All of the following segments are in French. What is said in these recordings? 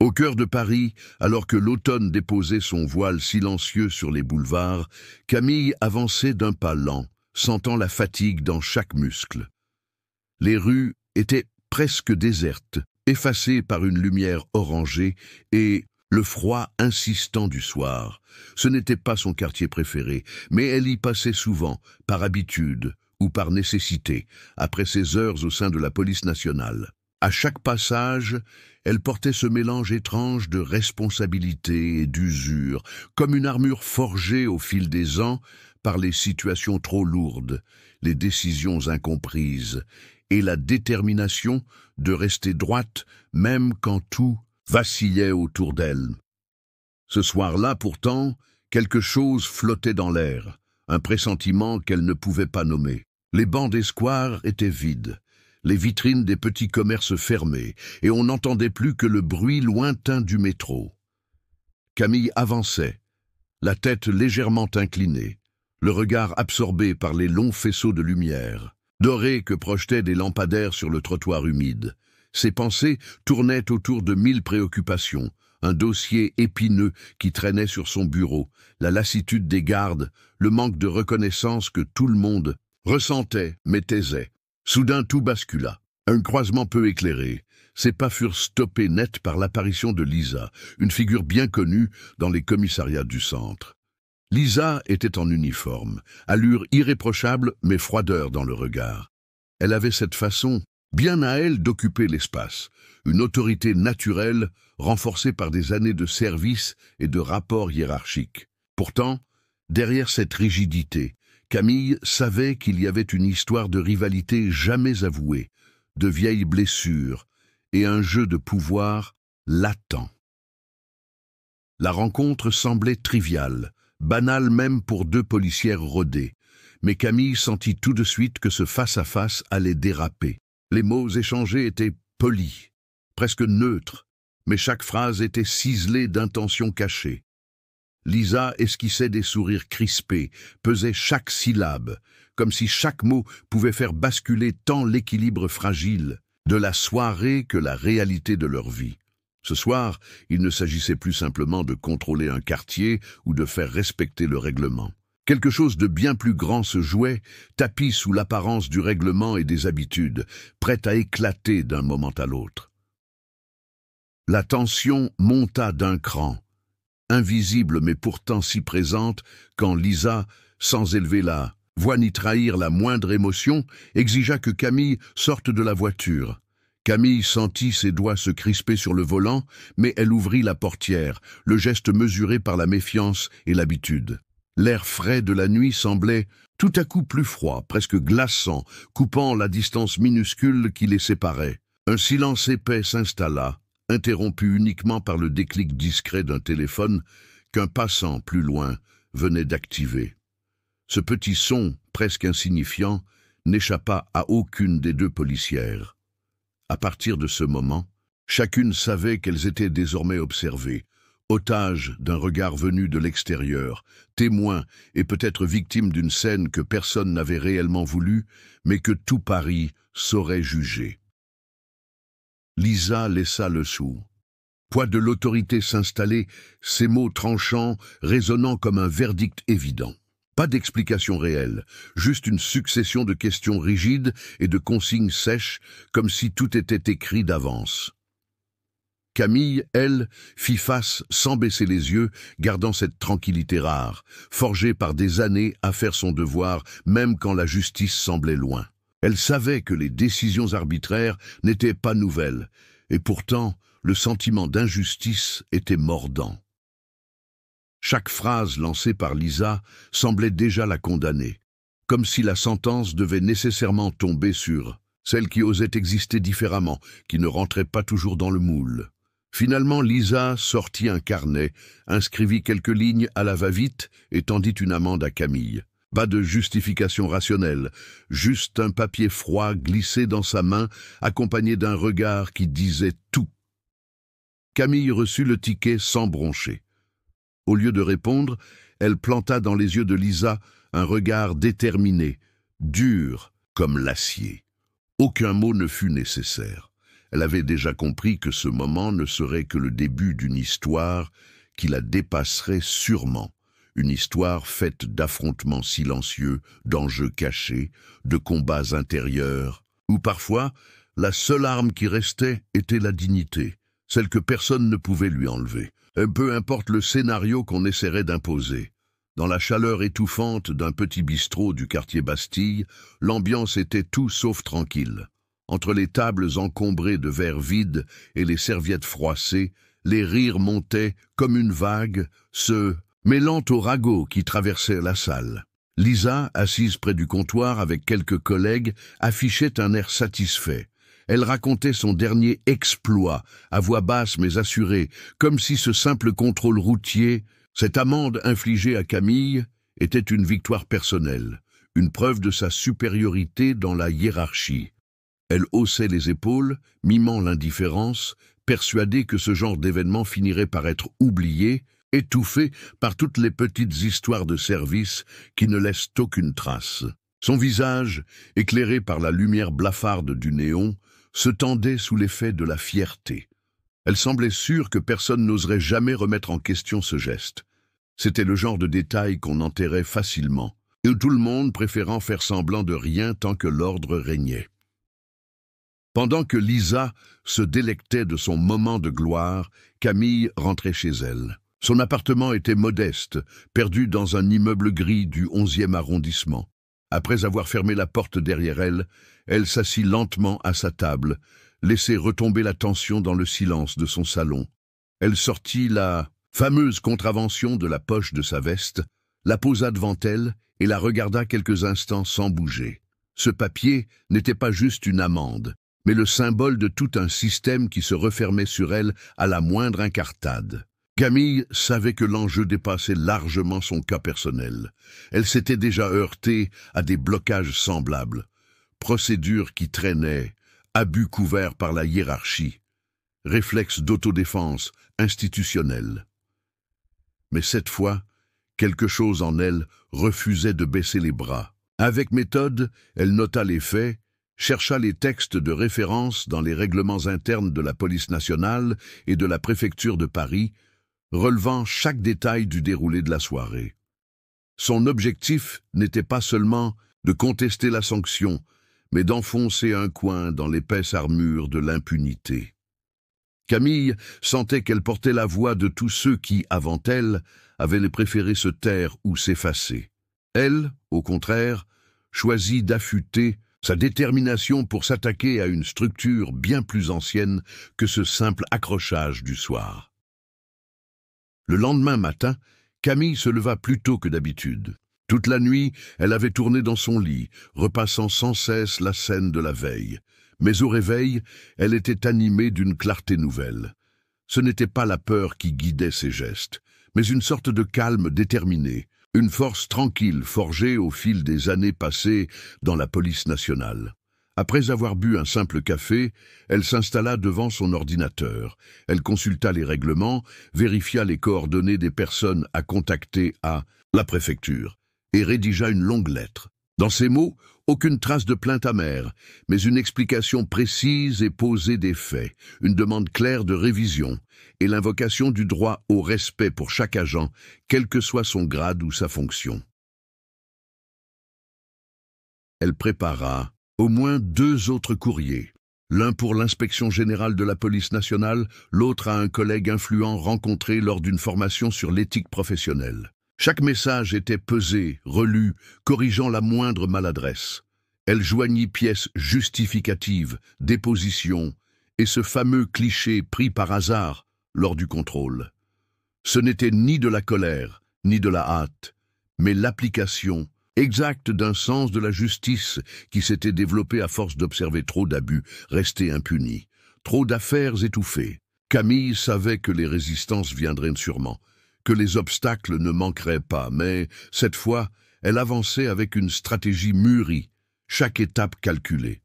Au cœur de Paris, alors que l'automne déposait son voile silencieux sur les boulevards, Camille avançait d'un pas lent, sentant la fatigue dans chaque muscle. Les rues étaient presque désertes, effacées par une lumière orangée et le froid insistant du soir. Ce n'était pas son quartier préféré, mais elle y passait souvent, par habitude ou par nécessité, après ses heures au sein de la police nationale. À chaque passage, elle portait ce mélange étrange de responsabilité et d'usure, comme une armure forgée au fil des ans par les situations trop lourdes, les décisions incomprises, et la détermination de rester droite même quand tout vacillait autour d'elle. Ce soir-là, pourtant, quelque chose flottait dans l'air, un pressentiment qu'elle ne pouvait pas nommer. Les bancs des squares étaient vides, les vitrines des petits commerces fermées, et on n'entendait plus que le bruit lointain du métro. Camille avançait, la tête légèrement inclinée, le regard absorbé par les longs faisceaux de lumière, dorés que projetaient des lampadaires sur le trottoir humide. Ses pensées tournaient autour de 1000 préoccupations, un dossier épineux qui traînait sur son bureau, la lassitude des gardes, le manque de reconnaissance que tout le monde ressentait mais taisait. Soudain tout bascula. Un croisement peu éclairé. Ses pas furent stoppés net par l'apparition de Lisa, une figure bien connue dans les commissariats du centre. Lisa était en uniforme, allure irréprochable mais froideur dans le regard. Elle avait cette façon, bien à elle, d'occuper l'espace, une autorité naturelle renforcée par des années de service et de rapports hiérarchiques. Pourtant, derrière cette rigidité, Camille savait qu'il y avait une histoire de rivalité jamais avouée, de vieilles blessures et un jeu de pouvoir latent. La rencontre semblait triviale, banale même pour deux policières rodées, mais Camille sentit tout de suite que ce face-à-face allait déraper. Les mots échangés étaient polis, presque neutres, mais chaque phrase était ciselée d'intentions cachées. Lisa esquissait des sourires crispés, pesait chaque syllabe, comme si chaque mot pouvait faire basculer tant l'équilibre fragile de la soirée que la réalité de leur vie. Ce soir, il ne s'agissait plus simplement de contrôler un quartier ou de faire respecter le règlement. Quelque chose de bien plus grand se jouait, tapi sous l'apparence du règlement et des habitudes, prête à éclater d'un moment à l'autre. La tension monta d'un cran, invisible mais pourtant si présente, quand Lisa, sans élever la voix ni trahir la moindre émotion, exigea que Camille sorte de la voiture. Camille sentit ses doigts se crisper sur le volant, mais elle ouvrit la portière, le geste mesuré par la méfiance et l'habitude. L'air frais de la nuit semblait tout à coup plus froid, presque glaçant, coupant la distance minuscule qui les séparait. Un silence épais s'installa, interrompu uniquement par le déclic discret d'un téléphone qu'un passant plus loin venait d'activer. Ce petit son, presque insignifiant, n'échappa à aucune des deux policières. À partir de ce moment, chacune savait qu'elles étaient désormais observées, otages d'un regard venu de l'extérieur, témoins et peut-être victimes d'une scène que personne n'avait réellement voulu, mais que tout Paris saurait juger. Lisa laissa le sou. Poids de l'autorité s'installer, ses mots tranchants, résonnant comme un verdict évident. Pas d'explication réelle, juste une succession de questions rigides et de consignes sèches, comme si tout était écrit d'avance. Camille, elle, fit face sans baisser les yeux, gardant cette tranquillité rare, forgée par des années à faire son devoir, même quand la justice semblait loin. Elle savait que les décisions arbitraires n'étaient pas nouvelles, et pourtant, le sentiment d'injustice était mordant. Chaque phrase lancée par Lisa semblait déjà la condamner, comme si la sentence devait nécessairement tomber sur celle qui osait exister différemment, qui ne rentrait pas toujours dans le moule. Finalement, Lisa sortit un carnet, inscrivit quelques lignes à la va-vite et tendit une amende à Camille. Pas de justification rationnelle, juste un papier froid glissé dans sa main, accompagné d'un regard qui disait tout. Camille reçut le ticket sans broncher. Au lieu de répondre, elle planta dans les yeux de Lisa un regard déterminé, dur comme l'acier. Aucun mot ne fut nécessaire. Elle avait déjà compris que ce moment ne serait que le début d'une histoire qui la dépasserait sûrement. Une histoire faite d'affrontements silencieux, d'enjeux cachés, de combats intérieurs, où parfois, la seule arme qui restait était la dignité, celle que personne ne pouvait lui enlever. Peu importe le scénario qu'on essaierait d'imposer. Dans la chaleur étouffante d'un petit bistrot du quartier Bastille, l'ambiance était tout sauf tranquille. Entre les tables encombrées de verres vides et les serviettes froissées, les rires montaient comme une vague, se mêlant aux ragots qui traversaient la salle. Lisa, assise près du comptoir avec quelques collègues, affichait un air satisfait. Elle racontait son dernier exploit, à voix basse mais assurée, comme si ce simple contrôle routier, cette amende infligée à Camille, était une victoire personnelle, une preuve de sa supériorité dans la hiérarchie. Elle haussait les épaules, mimant l'indifférence, persuadée que ce genre d'événement finirait par être oublié, étouffé par toutes les petites histoires de service qui ne laissent aucune trace. Son visage, éclairé par la lumière blafarde du néon, se tendait sous l'effet de la fierté. Elle semblait sûre que personne n'oserait jamais remettre en question ce geste. C'était le genre de détail qu'on enterrait facilement, et où tout le monde préférant faire semblant de rien tant que l'ordre régnait. Pendant que Lisa se délectait de son moment de gloire, Camille rentrait chez elle. Son appartement était modeste, perdu dans un immeuble gris du 11e arrondissement. Après avoir fermé la porte derrière elle, elle s'assit lentement à sa table, laissait retomber la tension dans le silence de son salon. Elle sortit la fameuse contravention de la poche de sa veste, la posa devant elle et la regarda quelques instants sans bouger. Ce papier n'était pas juste une amende, mais le symbole de tout un système qui se refermait sur elle à la moindre incartade. Camille savait que l'enjeu dépassait largement son cas personnel. Elle s'était déjà heurtée à des blocages semblables, procédures qui traînaient, abus couverts par la hiérarchie, réflexes d'autodéfense institutionnels. Mais cette fois, quelque chose en elle refusait de baisser les bras. Avec méthode, elle nota les faits, chercha les textes de référence dans les règlements internes de la police nationale et de la préfecture de Paris, relevant chaque détail du déroulé de la soirée. Son objectif n'était pas seulement de contester la sanction, mais d'enfoncer un coin dans l'épaisse armure de l'impunité. Camille sentait qu'elle portait la voix de tous ceux qui, avant elle, avaient préféré se taire ou s'effacer. Elle, au contraire, choisit d'affûter sa détermination pour s'attaquer à une structure bien plus ancienne que ce simple accrochage du soir. Le lendemain matin, Camille se leva plus tôt que d'habitude. Toute la nuit, elle avait tourné dans son lit, repassant sans cesse la scène de la veille. Mais au réveil, elle était animée d'une clarté nouvelle. Ce n'était pas la peur qui guidait ses gestes, mais une sorte de calme déterminé, une force tranquille forgée au fil des années passées dans la police nationale. Après avoir bu un simple café, elle s'installa devant son ordinateur. Elle consulta les règlements, vérifia les coordonnées des personnes à contacter à la préfecture et rédigea une longue lettre. Dans ces mots, aucune trace de plainte amère, mais une explication précise et posée des faits, une demande claire de révision et l'invocation du droit au respect pour chaque agent, quel que soit son grade ou sa fonction. Elle prépara au moins 2 autres courriers, l'un pour l'inspection générale de la police nationale, l'autre à un collègue influent rencontré lors d'une formation sur l'éthique professionnelle. Chaque message était pesé, relu, corrigeant la moindre maladresse. Elle joignit pièces justificatives, dépositions, et ce fameux cliché pris par hasard lors du contrôle. Ce n'était ni de la colère, ni de la hâte, mais l'application exacte d'un sens de la justice qui s'était développé à force d'observer trop d'abus restés impunis, trop d'affaires étouffées. Camille savait que les résistances viendraient sûrement, que les obstacles ne manqueraient pas, mais cette fois, elle avançait avec une stratégie mûrie, chaque étape calculée.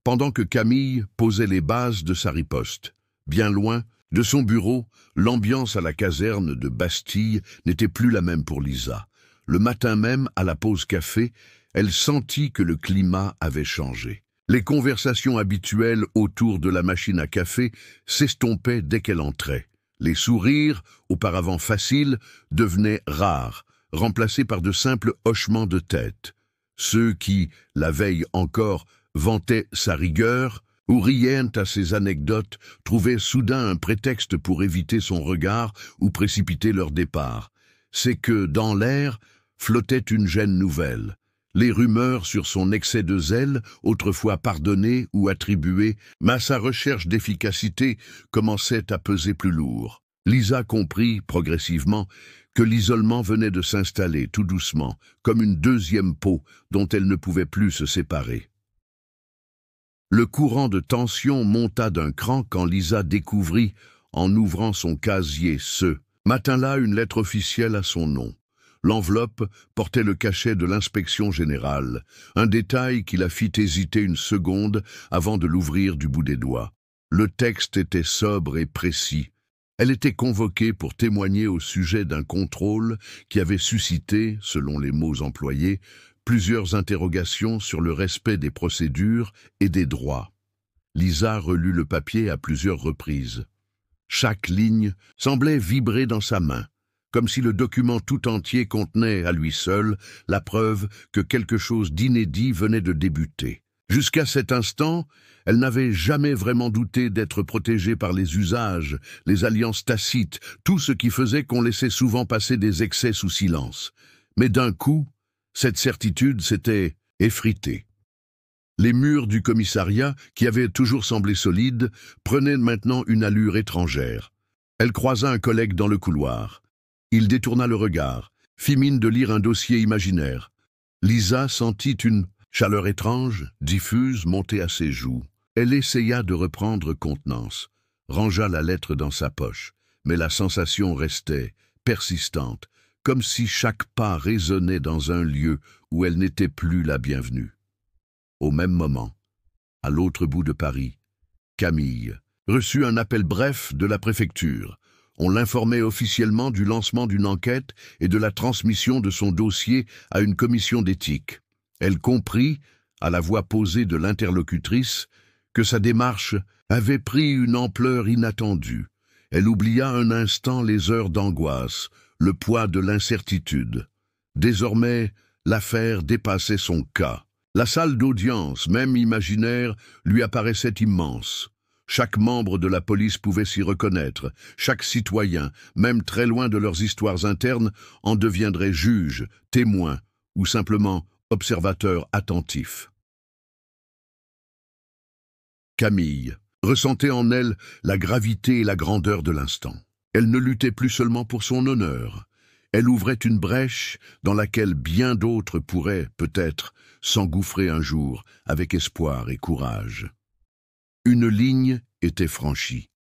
Pendant que Camille posait les bases de sa riposte, bien loin, de son bureau, l'ambiance à la caserne de Bastille n'était plus la même pour Lisa. Le matin même, à la pause café, elle sentit que le climat avait changé. Les conversations habituelles autour de la machine à café s'estompaient dès qu'elle entrait. Les sourires, auparavant faciles, devenaient rares, remplacés par de simples hochements de tête. Ceux qui, la veille encore, vantaient sa rigueur ou riaient à ses anecdotes trouvaient soudain un prétexte pour éviter son regard ou précipiter leur départ. C'est que, dans l'air, flottait une gêne nouvelle. Les rumeurs sur son excès de zèle, autrefois pardonnées ou attribuées, mais à sa recherche d'efficacité, commençaient à peser plus lourd. Lisa comprit, progressivement, que l'isolement venait de s'installer tout doucement, comme une deuxième peau dont elle ne pouvait plus se séparer. Le courant de tension monta d'un cran quand Lisa découvrit, en ouvrant son casier, ce matin-là une lettre officielle à son nom. L'enveloppe portait le cachet de l'inspection générale, un détail qui la fit hésiter une seconde avant de l'ouvrir du bout des doigts. Le texte était sobre et précis. Elle était convoquée pour témoigner au sujet d'un contrôle qui avait suscité, selon les mots employés, plusieurs interrogations sur le respect des procédures et des droits. Lisa relut le papier à plusieurs reprises. Chaque ligne semblait vibrer dans sa main, comme si le document tout entier contenait à lui seul la preuve que quelque chose d'inédit venait de débuter. Jusqu'à cet instant, elle n'avait jamais vraiment douté d'être protégée par les usages, les alliances tacites, tout ce qui faisait qu'on laissait souvent passer des excès sous silence. Mais d'un coup, cette certitude s'était effritée. Les murs du commissariat, qui avaient toujours semblé solides, prenaient maintenant une allure étrangère. Elle croisa un collègue dans le couloir. Il détourna le regard, fit mine de lire un dossier imaginaire. Lisa sentit une chaleur étrange, diffuse, monter à ses joues. Elle essaya de reprendre contenance, rangea la lettre dans sa poche, mais la sensation restait persistante, comme si chaque pas résonnait dans un lieu où elle n'était plus la bienvenue. Au même moment, à l'autre bout de Paris, Camille reçut un appel bref de la préfecture. On l'informait officiellement du lancement d'une enquête et de la transmission de son dossier à une commission d'éthique. Elle comprit, à la voix posée de l'interlocutrice, que sa démarche avait pris une ampleur inattendue. Elle oublia un instant les heures d'angoisse, le poids de l'incertitude. Désormais, l'affaire dépassait son cas. La salle d'audience, même imaginaire, lui apparaissait immense. Chaque membre de la police pouvait s'y reconnaître. Chaque citoyen, même très loin de leurs histoires internes, en deviendrait juge, témoin ou simplement observateur attentif. Camille ressentait en elle la gravité et la grandeur de l'instant. Elle ne luttait plus seulement pour son honneur. Elle ouvrait une brèche dans laquelle bien d'autres pourraient, peut-être, s'engouffrer un jour avec espoir et courage. Une ligne était franchie.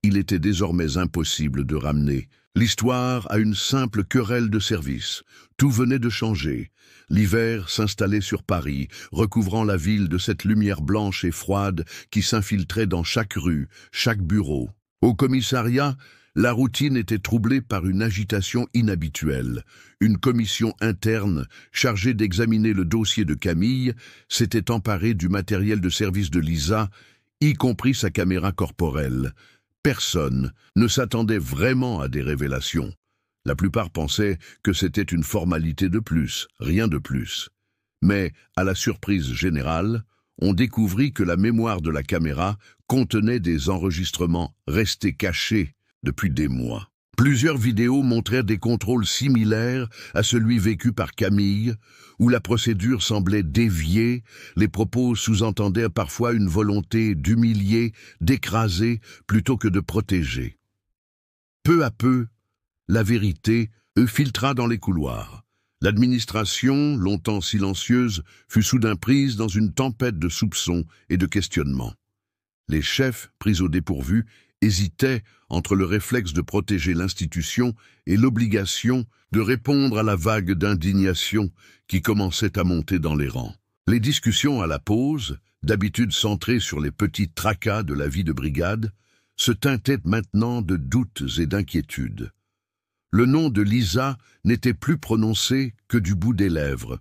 Il était désormais impossible de ramener l'histoire à une simple querelle de service. Tout venait de changer. L'hiver s'installait sur Paris, recouvrant la ville de cette lumière blanche et froide qui s'infiltrait dans chaque rue, chaque bureau. Au commissariat, la routine était troublée par une agitation inhabituelle. Une commission interne, chargée d'examiner le dossier de Camille, s'était emparée du matériel de service de Lisa, y compris sa caméra corporelle. Personne ne s'attendait vraiment à des révélations. La plupart pensaient que c'était une formalité de plus, rien de plus. Mais, à la surprise générale, on découvrit que la mémoire de la caméra contenait des enregistrements restés cachés depuis des mois. Plusieurs vidéos montraient des contrôles similaires à celui vécu par Camille, où la procédure semblait déviée, les propos sous-entendaient parfois une volonté d'humilier, d'écraser, plutôt que de protéger. Peu à peu, la vérité filtra dans les couloirs. L'administration, longtemps silencieuse, fut soudain prise dans une tempête de soupçons et de questionnements. Les chefs, pris au dépourvu, hésitaient entre le réflexe de protéger l'institution et l'obligation de répondre à la vague d'indignation qui commençait à monter dans les rangs. Les discussions à la pause, d'habitude centrées sur les petits tracas de la vie de brigade, se teintaient maintenant de doutes et d'inquiétudes. Le nom de Lisa n'était plus prononcé que du bout des lèvres,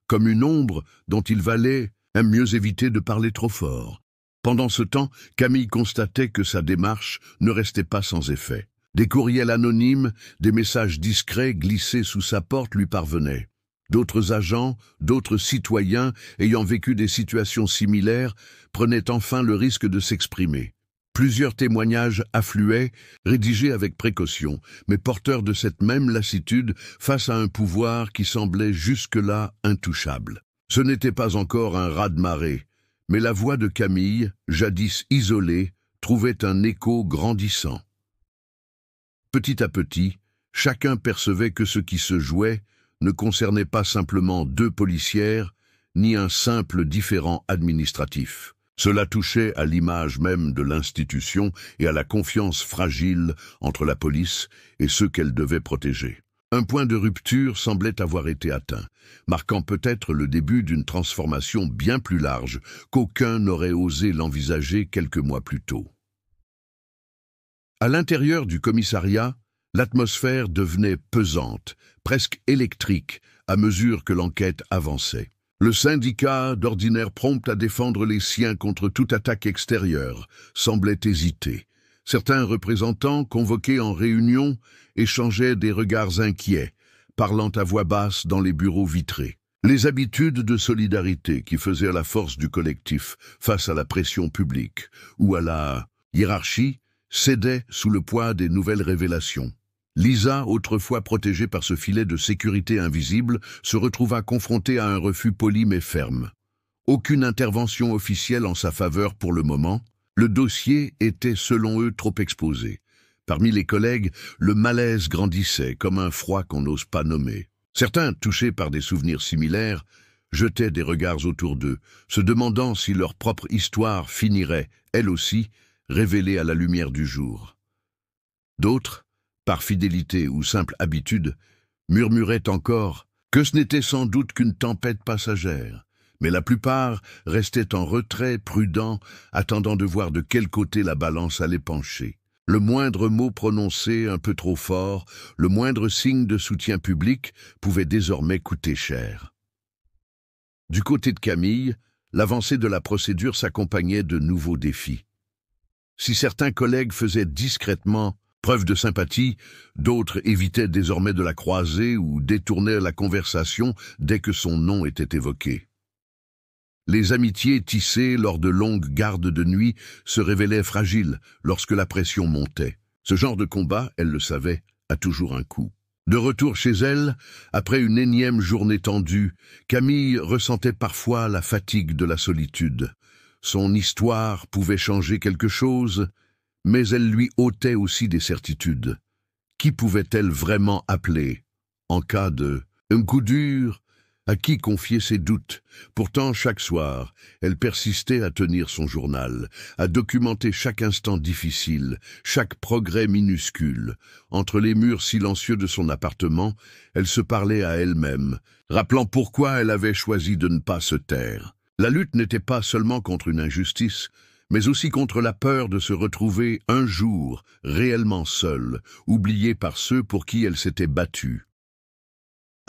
comme une ombre dont il valait aime mieux éviter de parler trop fort. Pendant ce temps, Camille constatait que sa démarche ne restait pas sans effet. Des courriels anonymes, des messages discrets glissés sous sa porte lui parvenaient. D'autres agents, d'autres citoyens ayant vécu des situations similaires prenaient enfin le risque de s'exprimer. Plusieurs témoignages affluaient, rédigés avec précaution, mais porteurs de cette même lassitude face à un pouvoir qui semblait jusque-là intouchable. Ce n'était pas encore un raz-de-marée, mais la voix de Camille, jadis isolée, trouvait un écho grandissant. Petit à petit, chacun percevait que ce qui se jouait ne concernait pas simplement deux policières, ni un simple différend administratif. Cela touchait à l'image même de l'institution et à la confiance fragile entre la police et ceux qu'elle devait protéger. Un point de rupture semblait avoir été atteint, marquant peut-être le début d'une transformation bien plus large qu'aucun n'aurait osé l'envisager quelques mois plus tôt. À l'intérieur du commissariat, l'atmosphère devenait pesante, presque électrique, à mesure que l'enquête avançait. Le syndicat, d'ordinaire prompt à défendre les siens contre toute attaque extérieure, semblait hésiter. Certains représentants, convoqués en réunion, échangeaient des regards inquiets, parlant à voix basse dans les bureaux vitrés. Les habitudes de solidarité qui faisaient la force du collectif face à la pression publique ou à la hiérarchie cédaient sous le poids des nouvelles révélations. Lisa, autrefois protégée par ce filet de sécurité invisible, se retrouva confrontée à un refus poli mais ferme. Aucune intervention officielle en sa faveur pour le moment. Le dossier était, selon eux, trop exposé. Parmi les collègues, le malaise grandissait, comme un froid qu'on n'ose pas nommer. Certains, touchés par des souvenirs similaires, jetaient des regards autour d'eux, se demandant si leur propre histoire finirait, elle aussi, révélée à la lumière du jour. D'autres, par fidélité ou simple habitude, murmuraient encore que ce n'était sans doute qu'une tempête passagère, mais la plupart restaient en retrait, prudents, attendant de voir de quel côté la balance allait pencher. Le moindre mot prononcé un peu trop fort, le moindre signe de soutien public pouvait désormais coûter cher. Du côté de Camille, l'avancée de la procédure s'accompagnait de nouveaux défis. Si certains collègues faisaient discrètement preuve de sympathie, d'autres évitaient désormais de la croiser ou détournaient la conversation dès que son nom était évoqué. Les amitiés tissées lors de longues gardes de nuit se révélaient fragiles lorsque la pression montait. Ce genre de combat, elle le savait, a toujours un coût. De retour chez elle, après une énième journée tendue, Camille ressentait parfois la fatigue de la solitude. Son histoire pouvait changer quelque chose, mais elle lui ôtait aussi des certitudes. Qui pouvait-elle vraiment appeler en cas de un coup dur? À qui confier ses doutes? Pourtant, chaque soir, elle persistait à tenir son journal, à documenter chaque instant difficile, chaque progrès minuscule. Entre les murs silencieux de son appartement, elle se parlait à elle-même, rappelant pourquoi elle avait choisi de ne pas se taire. La lutte n'était pas seulement contre une injustice, mais aussi contre la peur de se retrouver un jour réellement seule, oubliée par ceux pour qui elle s'était battue.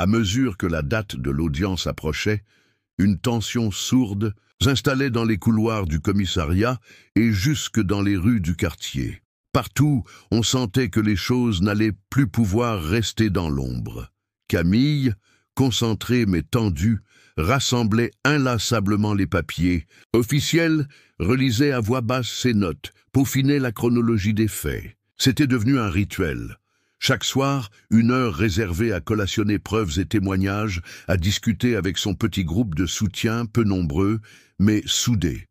À mesure que la date de l'audience approchait, une tension sourde s'installait dans les couloirs du commissariat et jusque dans les rues du quartier. Partout, on sentait que les choses n'allaient plus pouvoir rester dans l'ombre. Camille, concentrée mais tendue, rassemblait inlassablement les papiers. Officiel, relisait à voix basse ses notes, peaufinait la chronologie des faits. C'était devenu un rituel. Chaque soir, une heure réservée à collationner preuves et témoignages, à discuter avec son petit groupe de soutien, peu nombreux, mais soudés.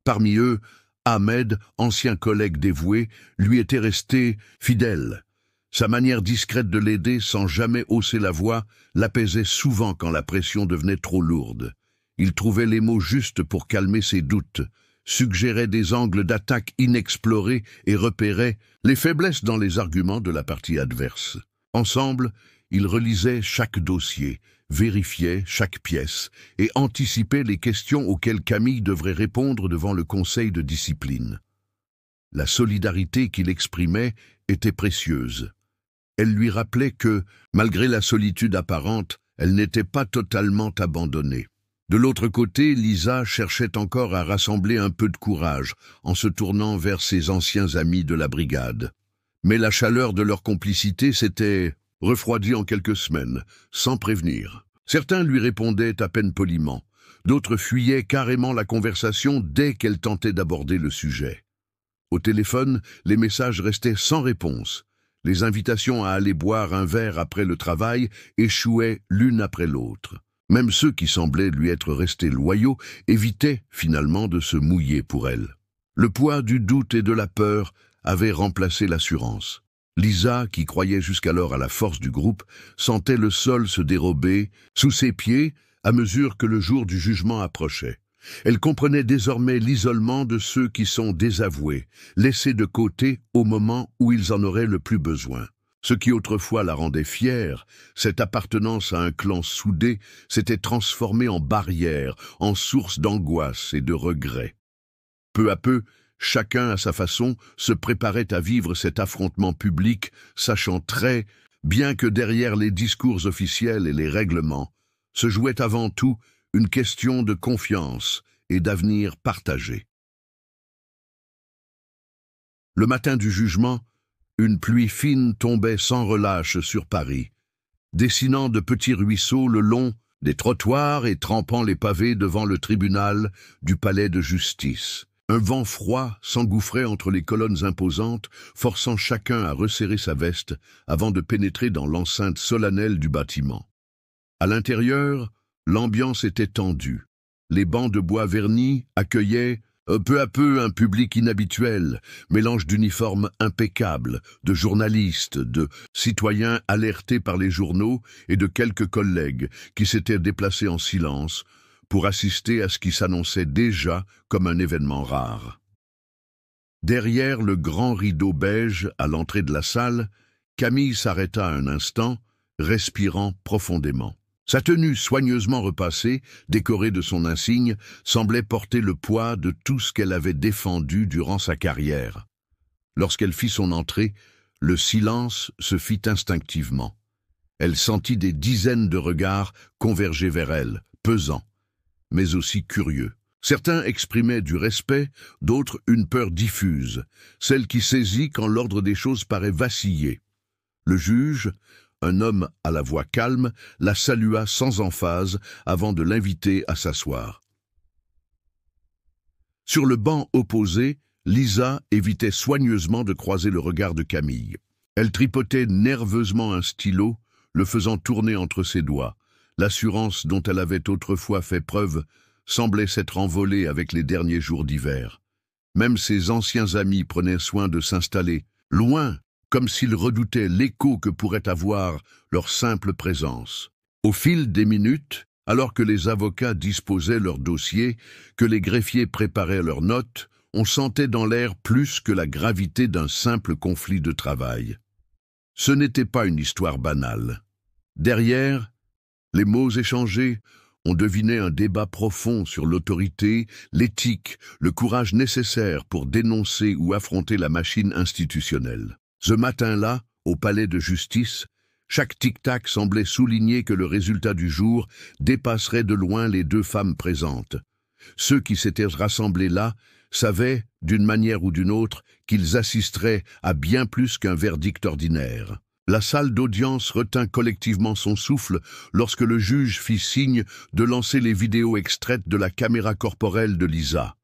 Parmi eux, Ahmed, ancien collègue dévoué, lui était resté fidèle. Sa manière discrète de l'aider, sans jamais hausser la voix, l'apaisait souvent quand la pression devenait trop lourde. Il trouvait les mots justes pour calmer ses doutes, suggérait des angles d'attaque inexplorés et repérait les faiblesses dans les arguments de la partie adverse. Ensemble, ils relisaient chaque dossier, vérifiaient chaque pièce et anticipaient les questions auxquelles Camille devrait répondre devant le conseil de discipline. La solidarité qu'il exprimait était précieuse. Elle lui rappelait que, malgré la solitude apparente, elle n'était pas totalement abandonnée. De l'autre côté, Lisa cherchait encore à rassembler un peu de courage en se tournant vers ses anciens amis de la brigade. Mais la chaleur de leur complicité s'était refroidie en quelques semaines, sans prévenir. Certains lui répondaient à peine poliment, d'autres fuyaient carrément la conversation dès qu'elle tentait d'aborder le sujet. Au téléphone, les messages restaient sans réponse. Les invitations à aller boire un verre après le travail échouaient l'une après l'autre. Même ceux qui semblaient lui être restés loyaux évitaient finalement de se mouiller pour elle. Le poids du doute et de la peur avait remplacé l'assurance. Lisa, qui croyait jusqu'alors à la force du groupe, sentait le sol se dérober sous ses pieds à mesure que le jour du jugement approchait. Elle comprenait désormais l'isolement de ceux qui sont désavoués, laissés de côté au moment où ils en auraient le plus besoin. Ce qui autrefois la rendait fière, cette appartenance à un clan soudé, s'était transformé en barrière, en source d'angoisse et de regret. Peu à peu, chacun à sa façon se préparait à vivre cet affrontement public, sachant très bien que derrière les discours officiels et les règlements, se jouait avant tout une question de confiance et d'avenir partagé. Le matin du jugement, une pluie fine tombait sans relâche sur Paris, dessinant de petits ruisseaux le long des trottoirs et trempant les pavés devant le tribunal du palais de justice. Un vent froid s'engouffrait entre les colonnes imposantes, forçant chacun à resserrer sa veste avant de pénétrer dans l'enceinte solennelle du bâtiment. À l'intérieur, l'ambiance était tendue. Les bancs de bois vernis accueillaient peu à peu un public inhabituel, mélange d'uniformes impeccables, de journalistes, de citoyens alertés par les journaux et de quelques collègues qui s'étaient déplacés en silence pour assister à ce qui s'annonçait déjà comme un événement rare. Derrière le grand rideau beige à l'entrée de la salle, Camille s'arrêta un instant, respirant profondément. Sa tenue soigneusement repassée, décorée de son insigne, semblait porter le poids de tout ce qu'elle avait défendu durant sa carrière. Lorsqu'elle fit son entrée, le silence se fit instinctivement. Elle sentit des dizaines de regards converger vers elle, pesants, mais aussi curieux. Certains exprimaient du respect, d'autres une peur diffuse, celle qui saisit quand l'ordre des choses paraît vaciller. Le juge, un homme à la voix calme, la salua sans emphase avant de l'inviter à s'asseoir. Sur le banc opposé, Lisa évitait soigneusement de croiser le regard de Camille. Elle tripotait nerveusement un stylo, le faisant tourner entre ses doigts. L'assurance dont elle avait autrefois fait preuve semblait s'être envolée avec les derniers jours d'hiver. Même ses anciens amis prenaient soin de s'installer loin, comme s'ils redoutaient l'écho que pourrait avoir leur simple présence. Au fil des minutes, alors que les avocats disposaient leurs dossiers, que les greffiers préparaient leurs notes, on sentait dans l'air plus que la gravité d'un simple conflit de travail. Ce n'était pas une histoire banale. Derrière, les mots échangés, on devinait un débat profond sur l'autorité, l'éthique, le courage nécessaire pour dénoncer ou affronter la machine institutionnelle. Ce matin-là, au palais de justice, chaque tic-tac semblait souligner que le résultat du jour dépasserait de loin les deux femmes présentes. Ceux qui s'étaient rassemblés là savaient, d'une manière ou d'une autre, qu'ils assisteraient à bien plus qu'un verdict ordinaire. La salle d'audience retint collectivement son souffle lorsque le juge fit signe de lancer les vidéos extraites de la caméra corporelle de Lisa.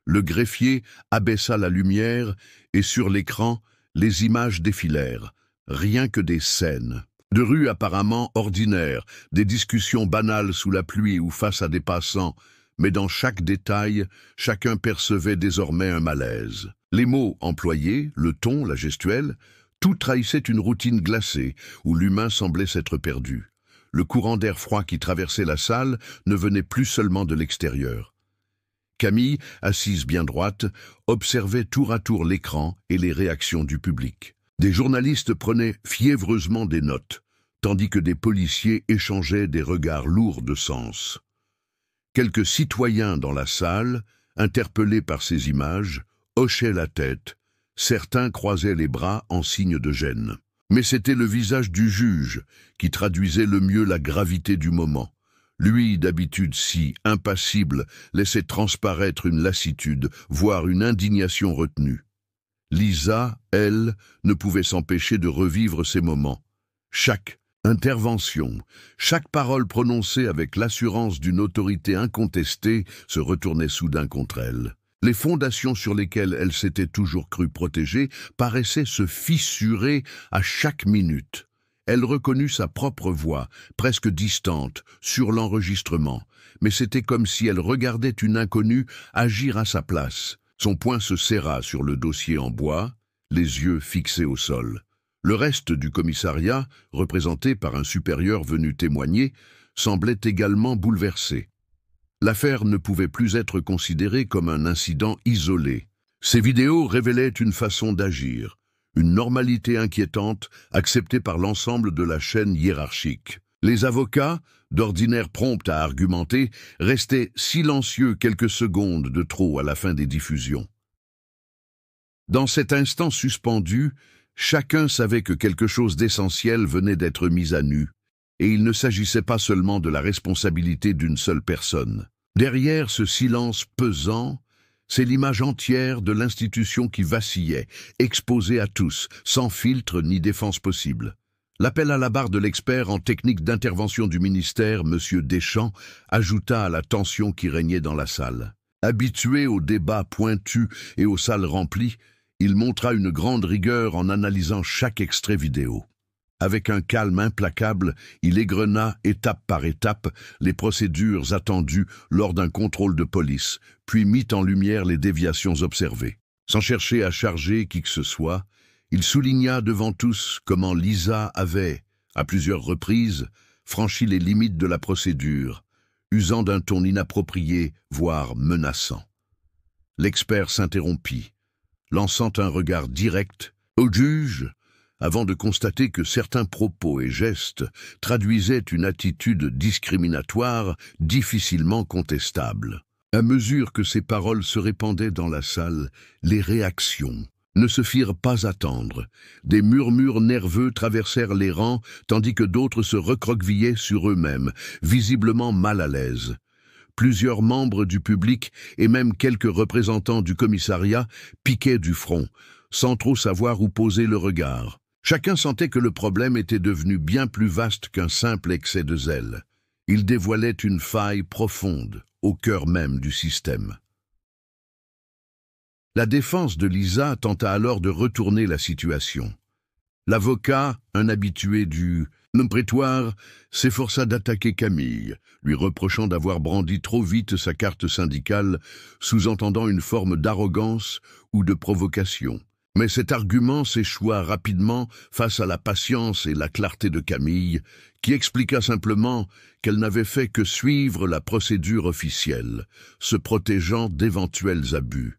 Le greffier abaissa la lumière et sur l'écran, les images défilèrent, rien que des scènes. De rues apparemment ordinaires, des discussions banales sous la pluie ou face à des passants, mais dans chaque détail, chacun percevait désormais un malaise. Les mots employés, le ton, la gestuelle, tout trahissait une routine glacée où l'humain semblait s'être perdu. Le courant d'air froid qui traversait la salle ne venait plus seulement de l'extérieur. Camille, assise bien droite, observait tour à tour l'écran et les réactions du public. Des journalistes prenaient fiévreusement des notes, tandis que des policiers échangeaient des regards lourds de sens. Quelques citoyens dans la salle, interpellés par ces images, hochaient la tête. Certains croisaient les bras en signe de gêne. Mais c'était le visage du juge qui traduisait le mieux la gravité du moment. Lui, d'habitude si impassible, laissait transparaître une lassitude, voire une indignation retenue. Lisa, elle, ne pouvait s'empêcher de revivre ces moments. Chaque intervention, chaque parole prononcée avec l'assurance d'une autorité incontestée se retournait soudain contre elle. Les fondations sur lesquelles elle s'était toujours crue protégée paraissaient se fissurer à chaque minute. Elle reconnut sa propre voix, presque distante, sur l'enregistrement, mais c'était comme si elle regardait une inconnue agir à sa place. Son poing se serra sur le dossier en bois, les yeux fixés au sol. Le reste du commissariat, représenté par un supérieur venu témoigner, semblait également bouleversé. L'affaire ne pouvait plus être considérée comme un incident isolé. Ces vidéos révélaient une façon d'agir, une normalité inquiétante acceptée par l'ensemble de la chaîne hiérarchique. Les avocats, d'ordinaire prompts à argumenter, restaient silencieux quelques secondes de trop à la fin des diffusions. Dans cet instant suspendu, chacun savait que quelque chose d'essentiel venait d'être mis à nu, et il ne s'agissait pas seulement de la responsabilité d'une seule personne. Derrière ce silence pesant, c'est l'image entière de l'institution qui vacillait, exposée à tous, sans filtre ni défense possible. L'appel à la barre de l'expert en technique d'intervention du ministère, M. Deschamps, ajouta à la tension qui régnait dans la salle. Habitué aux débats pointus et aux salles remplies, il montra une grande rigueur en analysant chaque extrait vidéo. Avec un calme implacable, il égrena, étape par étape, les procédures attendues lors d'un contrôle de police, puis mit en lumière les déviations observées. Sans chercher à charger qui que ce soit, il souligna devant tous comment Lisa avait, à plusieurs reprises, franchi les limites de la procédure, usant d'un ton inapproprié, voire menaçant. L'expert s'interrompit, lançant un regard direct au juge, avant de constater que certains propos et gestes traduisaient une attitude discriminatoire difficilement contestable. À mesure que ces paroles se répandaient dans la salle, les réactions ne se firent pas attendre. Des murmures nerveux traversèrent les rangs, tandis que d'autres se recroquevillaient sur eux-mêmes, visiblement mal à l'aise. Plusieurs membres du public et même quelques représentants du commissariat piquaient du front, sans trop savoir où poser le regard. Chacun sentait que le problème était devenu bien plus vaste qu'un simple excès de zèle. Il dévoilait une faille profonde, au cœur même du système. La défense de Lisa tenta alors de retourner la situation. L'avocat, un habitué du prétoire, s'efforça d'attaquer Camille, lui reprochant d'avoir brandi trop vite sa carte syndicale, sous-entendant une forme d'arrogance ou de provocation. Mais cet argument s'échoua rapidement face à la patience et la clarté de Camille, qui expliqua simplement qu'elle n'avait fait que suivre la procédure officielle, se protégeant d'éventuels abus.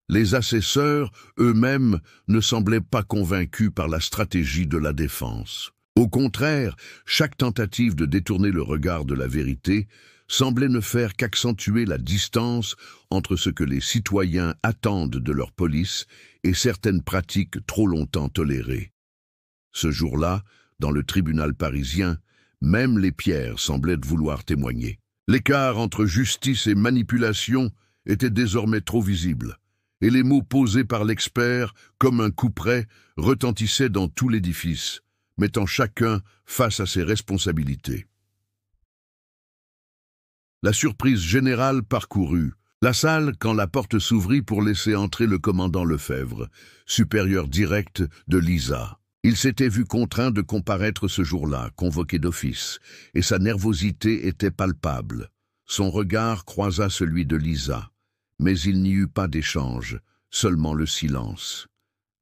Les assesseurs, eux-mêmes, ne semblaient pas convaincus par la stratégie de la défense. Au contraire, chaque tentative de détourner le regard de la vérité semblait ne faire qu'accentuer la distance entre ce que les citoyens attendent de leur police et certaines pratiques trop longtemps tolérées. Ce jour-là, dans le tribunal parisien, même les pierres semblaient vouloir témoigner. L'écart entre justice et manipulation était désormais trop visible, et les mots posés par l'expert, comme un couperet, retentissaient dans tout l'édifice, mettant chacun face à ses responsabilités. La surprise générale parcourut la salle quand la porte s'ouvrit pour laisser entrer le commandant Lefebvre, supérieur direct de Lisa. Il s'était vu contraint de comparaître ce jour-là, convoqué d'office, et sa nervosité était palpable. Son regard croisa celui de Lisa, mais il n'y eut pas d'échange, seulement le silence.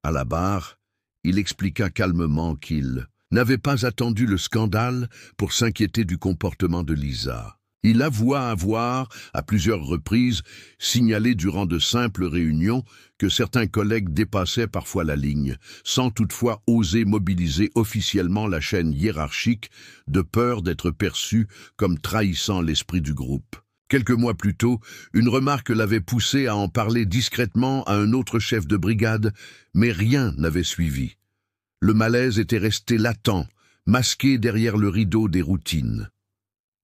À la barre, il expliqua calmement qu'il n'avait pas attendu le scandale pour s'inquiéter du comportement de Lisa. Il avoua avoir, à plusieurs reprises, signalé durant de simples réunions que certains collègues dépassaient parfois la ligne, sans toutefois oser mobiliser officiellement la chaîne hiérarchique de peur d'être perçus comme trahissant l'esprit du groupe. Quelques mois plus tôt, une remarque l'avait poussé à en parler discrètement à un autre chef de brigade, mais rien n'avait suivi. Le malaise était resté latent, masqué derrière le rideau des routines.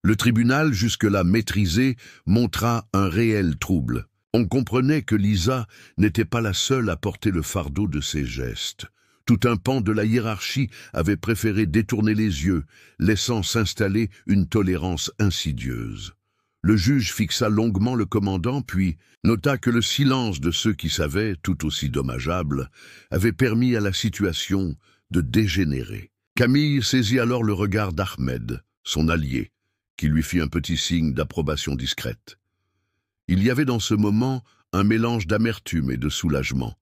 Le tribunal, jusque-là maîtrisé, montra un réel trouble. On comprenait que Lisa n'était pas la seule à porter le fardeau de ses gestes. Tout un pan de la hiérarchie avait préféré détourner les yeux, laissant s'installer une tolérance insidieuse. Le juge fixa longuement le commandant, puis nota que le silence de ceux qui savaient, tout aussi dommageable, avait permis à la situation de dégénérer. Camille saisit alors le regard d'Ahmed, son allié, qui lui fit un petit signe d'approbation discrète. Il y avait dans ce moment un mélange d'amertume et de soulagement.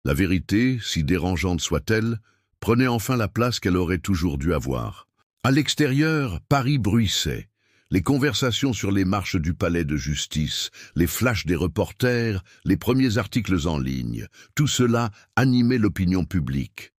La vérité, si dérangeante soit-elle, prenait enfin la place qu'elle aurait toujours dû avoir. À l'extérieur, Paris bruissait. Les conversations sur les marches du palais de justice, les flashs des reporters, les premiers articles en ligne, tout cela animait l'opinion publique.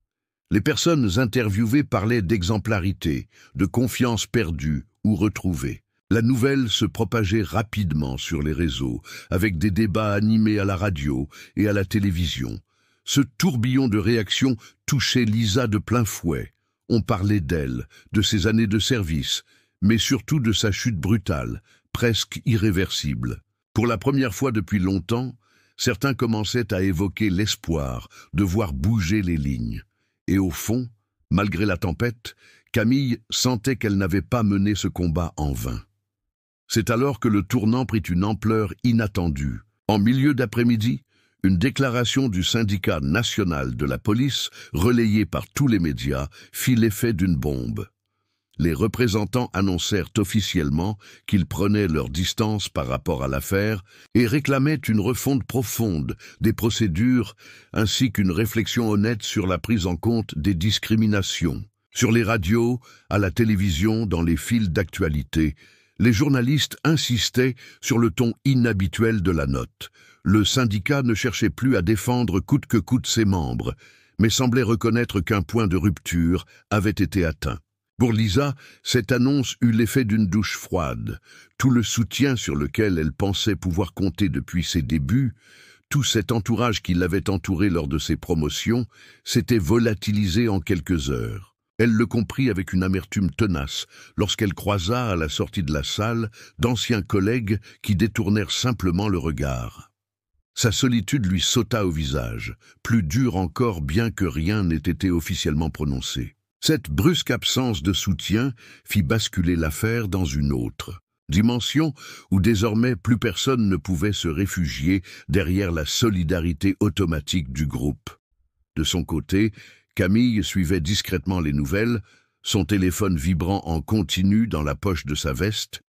Les personnes interviewées parlaient d'exemplarité, de confiance perdue ou retrouvée. La nouvelle se propageait rapidement sur les réseaux, avec des débats animés à la radio et à la télévision. Ce tourbillon de réactions touchait Lisa de plein fouet. On parlait d'elle, de ses années de service, mais surtout de sa chute brutale, presque irréversible. Pour la première fois depuis longtemps, certains commençaient à évoquer l'espoir de voir bouger les lignes. Et au fond, malgré la tempête, Camille sentait qu'elle n'avait pas mené ce combat en vain. C'est alors que le tournant prit une ampleur inattendue. En milieu d'après-midi, une déclaration du syndicat national de la police, relayée par tous les médias, fit l'effet d'une bombe. Les représentants annoncèrent officiellement qu'ils prenaient leur distance par rapport à l'affaire et réclamaient une refonte profonde des procédures ainsi qu'une réflexion honnête sur la prise en compte des discriminations. Sur les radios, à la télévision, dans les fils d'actualité, les journalistes insistaient sur le ton inhabituel de la note. Le syndicat ne cherchait plus à défendre coûte que coûte ses membres, mais semblait reconnaître qu'un point de rupture avait été atteint. Pour Lisa, cette annonce eut l'effet d'une douche froide. Tout le soutien sur lequel elle pensait pouvoir compter depuis ses débuts, tout cet entourage qui l'avait entourée lors de ses promotions, s'était volatilisé en quelques heures. Elle le comprit avec une amertume tenace lorsqu'elle croisa à la sortie de la salle d'anciens collègues qui détournèrent simplement le regard. Sa solitude lui sauta au visage, plus dure encore bien que rien n'ait été officiellement prononcé. Cette brusque absence de soutien fit basculer l'affaire dans une autre dimension où désormais plus personne ne pouvait se réfugier derrière la solidarité automatique du groupe. De son côté, Camille suivait discrètement les nouvelles, son téléphone vibrant en continu dans la poche de sa veste.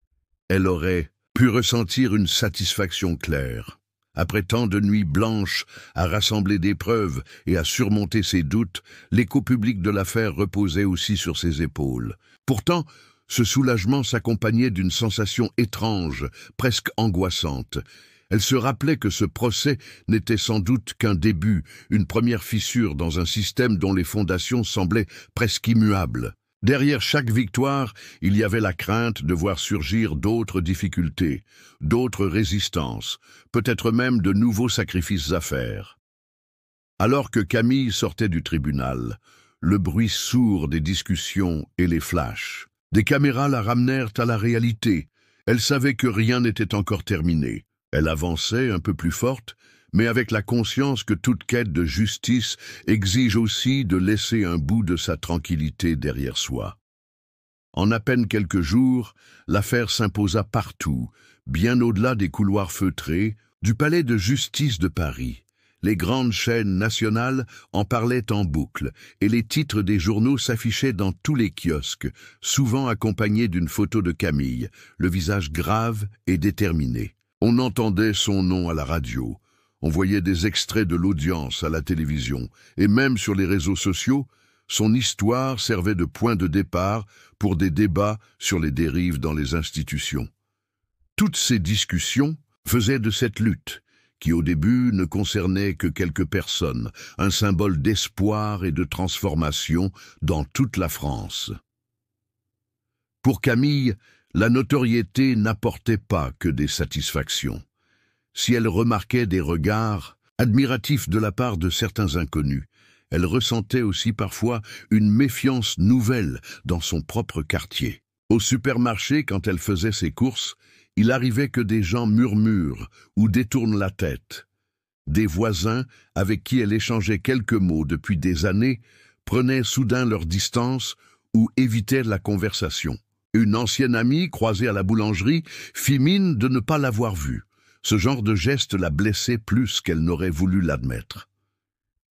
Elle aurait pu ressentir une satisfaction claire. Après tant de nuits blanches à rassembler des preuves et à surmonter ses doutes, l'écho public de l'affaire reposait aussi sur ses épaules. Pourtant, ce soulagement s'accompagnait d'une sensation étrange, presque angoissante. Elle se rappelait que ce procès n'était sans doute qu'un début, une première fissure dans un système dont les fondations semblaient presque immuables. Derrière chaque victoire, il y avait la crainte de voir surgir d'autres difficultés, d'autres résistances, peut-être même de nouveaux sacrifices à faire. Alors que Camille sortait du tribunal, le bruit sourd des discussions et les flashs des caméras la ramenèrent à la réalité. Elle savait que rien n'était encore terminé. Elle avançait un peu plus forte, mais avec la conscience que toute quête de justice exige aussi de laisser un bout de sa tranquillité derrière soi. En à peine quelques jours, l'affaire s'imposa partout, bien au-delà des couloirs feutrés, du palais de justice de Paris. Les grandes chaînes nationales en parlaient en boucle, et les titres des journaux s'affichaient dans tous les kiosques, souvent accompagnés d'une photo de Camille, le visage grave et déterminé. On entendait son nom à la radio, on voyait des extraits de l'audience à la télévision, et même sur les réseaux sociaux, son histoire servait de point de départ pour des débats sur les dérives dans les institutions. Toutes ces discussions faisaient de cette lutte, qui au début ne concernait que quelques personnes, un symbole d'espoir et de transformation dans toute la France. Pour Camille, la notoriété n'apportait pas que des satisfactions. Si elle remarquait des regards admiratifs de la part de certains inconnus, elle ressentait aussi parfois une méfiance nouvelle dans son propre quartier. Au supermarché, quand elle faisait ses courses, il arrivait que des gens murmurent ou détournent la tête. Des voisins, avec qui elle échangeait quelques mots depuis des années, prenaient soudain leur distance ou évitaient la conversation. Une ancienne amie, croisée à la boulangerie, fit mine de ne pas l'avoir vue. Ce genre de geste la blessait plus qu'elle n'aurait voulu l'admettre.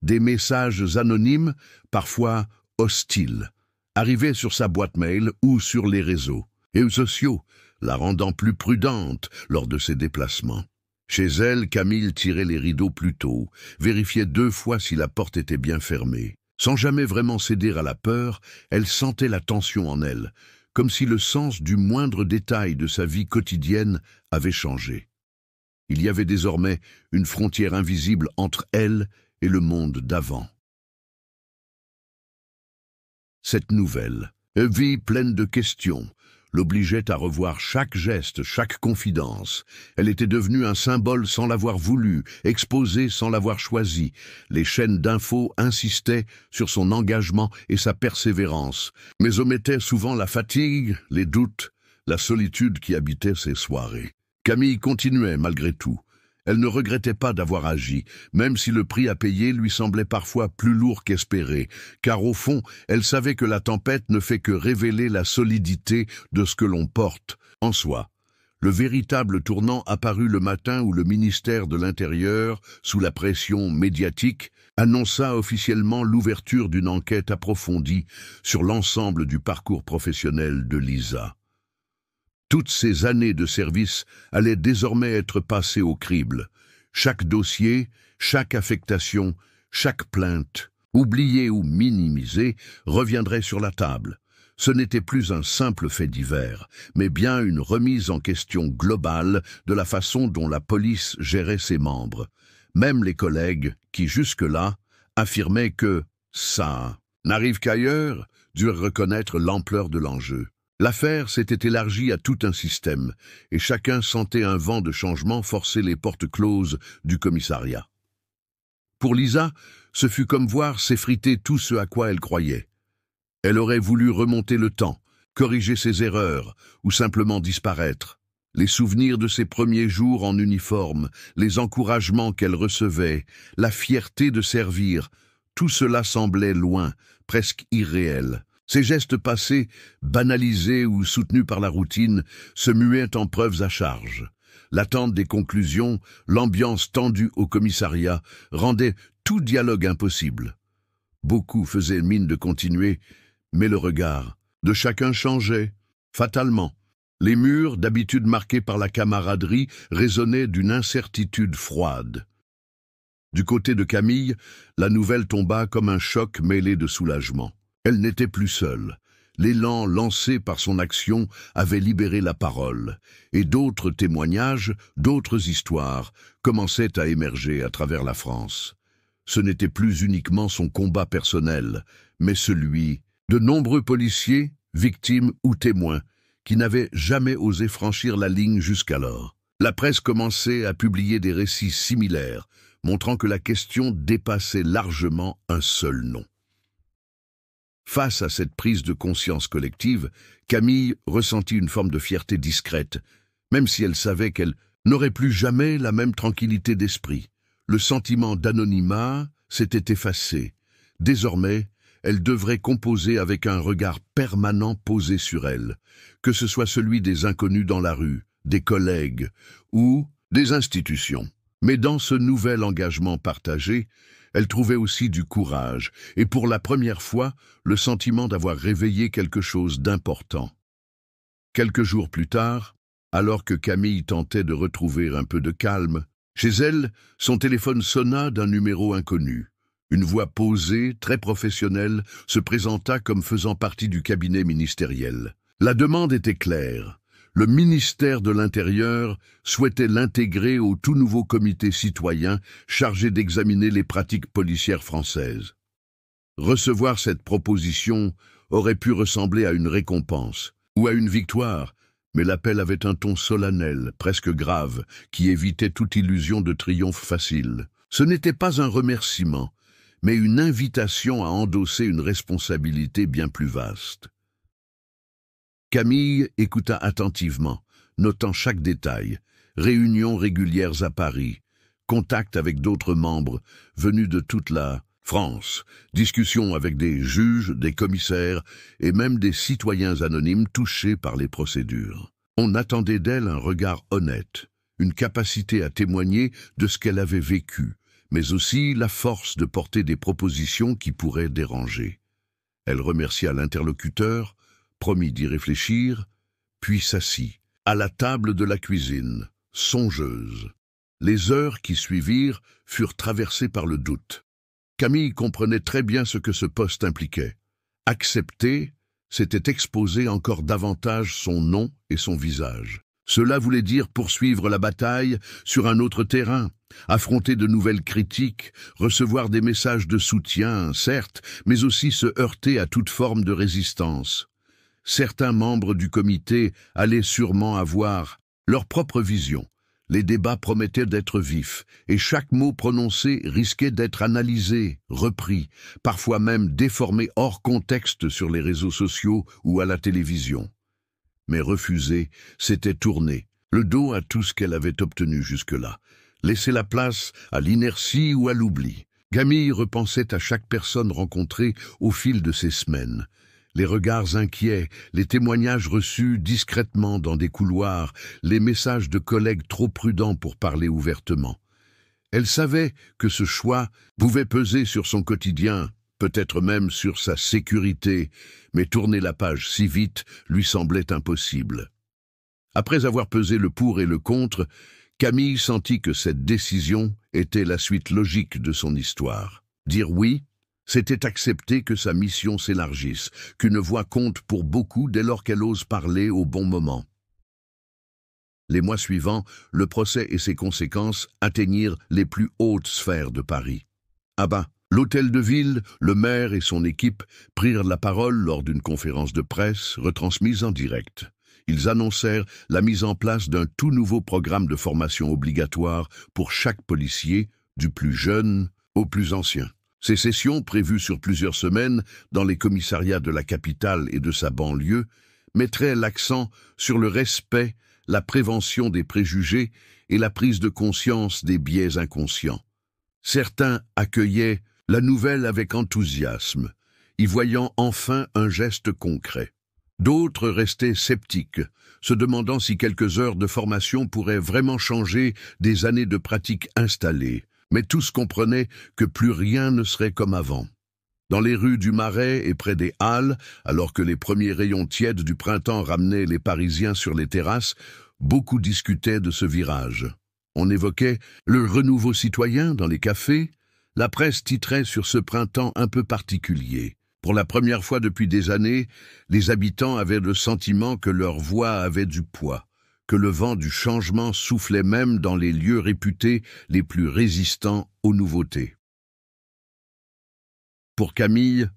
Des messages anonymes, parfois hostiles, arrivaient sur sa boîte mail ou sur les réseaux sociaux, la rendant plus prudente lors de ses déplacements. Chez elle, Camille tirait les rideaux plus tôt, vérifiait 2 fois si la porte était bien fermée. Sans jamais vraiment céder à la peur, elle sentait la tension en elle, comme si le sens du moindre détail de sa vie quotidienne avait changé. Il y avait désormais une frontière invisible entre elle et le monde d'avant. Cette nouvelle vie pleine de questions l'obligeait à revoir chaque geste, chaque confidence. Elle était devenue un symbole sans l'avoir voulu, exposée sans l'avoir choisi. Les chaînes d'infos insistaient sur son engagement et sa persévérance, mais omettaient souvent la fatigue, les doutes, la solitude qui habitait ses soirées. Camille continuait malgré tout. Elle ne regrettait pas d'avoir agi, même si le prix à payer lui semblait parfois plus lourd qu'espéré, car au fond, elle savait que la tempête ne fait que révéler la solidité de ce que l'on porte en soi. Le véritable tournant apparut le matin où le ministère de l'Intérieur, sous la pression médiatique, annonça officiellement l'ouverture d'une enquête approfondie sur l'ensemble du parcours professionnel de Lisa. Toutes ces années de service allaient désormais être passées au crible. Chaque dossier, chaque affectation, chaque plainte, oubliée ou minimisée, reviendrait sur la table. Ce n'était plus un simple fait divers, mais bien une remise en question globale de la façon dont la police gérait ses membres. Même les collègues, qui jusque-là affirmaient que « ça n'arrive qu'ailleurs », durent reconnaître l'ampleur de l'enjeu. L'affaire s'était élargie à tout un système, et chacun sentait un vent de changement forcer les portes closes du commissariat. Pour Lisa, ce fut comme voir s'effriter tout ce à quoi elle croyait. Elle aurait voulu remonter le temps, corriger ses erreurs, ou simplement disparaître. Les souvenirs de ses premiers jours en uniforme, les encouragements qu'elle recevait, la fierté de servir, tout cela semblait loin, presque irréel. Ces gestes passés, banalisés ou soutenus par la routine, se muaient en preuves à charge. L'attente des conclusions, l'ambiance tendue au commissariat, rendaient tout dialogue impossible. Beaucoup faisaient mine de continuer, mais le regard de chacun changeait, fatalement. Les murs, d'habitude marqués par la camaraderie, résonnaient d'une incertitude froide. Du côté de Camille, la nouvelle tomba comme un choc mêlé de soulagement. Elle n'était plus seule. L'élan lancé par son action avait libéré la parole, et d'autres témoignages, d'autres histoires commençaient à émerger à travers la France. Ce n'était plus uniquement son combat personnel, mais celui de nombreux policiers, victimes ou témoins, qui n'avaient jamais osé franchir la ligne jusqu'alors. La presse commençait à publier des récits similaires, montrant que la question dépassait largement un seul nom. Face à cette prise de conscience collective, Camille ressentit une forme de fierté discrète, même si elle savait qu'elle n'aurait plus jamais la même tranquillité d'esprit. Le sentiment d'anonymat s'était effacé. Désormais, elle devrait composer avec un regard permanent posé sur elle, que ce soit celui des inconnus dans la rue, des collègues ou des institutions. Mais dans ce nouvel engagement partagé, elle trouvait aussi du courage, et pour la première fois, le sentiment d'avoir réveillé quelque chose d'important. Quelques jours plus tard, alors que Camille tentait de retrouver un peu de calme, chez elle, son téléphone sonna d'un numéro inconnu. Une voix posée, très professionnelle, se présenta comme faisant partie du cabinet ministériel. La demande était claire. Le ministère de l'Intérieur souhaitait l'intégrer au tout nouveau comité citoyen chargé d'examiner les pratiques policières françaises. Recevoir cette proposition aurait pu ressembler à une récompense ou à une victoire, mais l'appel avait un ton solennel, presque grave, qui évitait toute illusion de triomphe facile. Ce n'était pas un remerciement, mais une invitation à endosser une responsabilité bien plus vaste. Camille écouta attentivement, notant chaque détail. Réunions régulières à Paris, contact avec d'autres membres venus de toute la France, discussions avec des juges, des commissaires et même des citoyens anonymes touchés par les procédures. On attendait d'elle un regard honnête, une capacité à témoigner de ce qu'elle avait vécu, mais aussi la force de porter des propositions qui pourraient déranger. Elle remercia l'interlocuteur, promit d'y réfléchir, puis s'assit, à la table de la cuisine, songeuse. Les heures qui suivirent furent traversées par le doute. Camille comprenait très bien ce que ce poste impliquait. Accepter, c'était exposer encore davantage son nom et son visage. Cela voulait dire poursuivre la bataille sur un autre terrain, affronter de nouvelles critiques, recevoir des messages de soutien, certes, mais aussi se heurter à toute forme de résistance. Certains membres du comité allaient sûrement avoir leur propre vision. Les débats promettaient d'être vifs, et chaque mot prononcé risquait d'être analysé, repris, parfois même déformé hors contexte sur les réseaux sociaux ou à la télévision. Mais refuser, c'était tourner, le dos à tout ce qu'elle avait obtenu jusque-là, laisser la place à l'inertie ou à l'oubli. Camille repensait à chaque personne rencontrée au fil de ces semaines. Les regards inquiets, les témoignages reçus discrètement dans des couloirs, les messages de collègues trop prudents pour parler ouvertement. Elle savait que ce choix pouvait peser sur son quotidien, peut-être même sur sa sécurité, mais tourner la page si vite lui semblait impossible. Après avoir pesé le pour et le contre, Camille sentit que cette décision était la suite logique de son histoire. Dire oui, c'était accepter que sa mission s'élargisse, qu'une voix compte pour beaucoup dès lors qu'elle ose parler au bon moment. Les mois suivants, le procès et ses conséquences atteignirent les plus hautes sphères de Paris. À bas, l'hôtel de ville, le maire et son équipe prirent la parole lors d'une conférence de presse retransmise en direct. Ils annoncèrent la mise en place d'un tout nouveau programme de formation obligatoire pour chaque policier, du plus jeune au plus ancien. Ces sessions, prévues sur plusieurs semaines dans les commissariats de la capitale et de sa banlieue, mettraient l'accent sur le respect, la prévention des préjugés et la prise de conscience des biais inconscients. Certains accueillaient la nouvelle avec enthousiasme, y voyant enfin un geste concret. D'autres restaient sceptiques, se demandant si quelques heures de formation pourraient vraiment changer des années de pratique installées. Mais tous comprenaient que plus rien ne serait comme avant. Dans les rues du Marais et près des Halles, alors que les premiers rayons tièdes du printemps ramenaient les Parisiens sur les terrasses, beaucoup discutaient de ce virage. On évoquait le renouveau citoyen dans les cafés. La presse titrait sur ce printemps un peu particulier. Pour la première fois depuis des années, les habitants avaient le sentiment que leur voix avait du poids, que le vent du changement soufflait même dans les lieux réputés les plus résistants aux nouveautés. Pour Camille,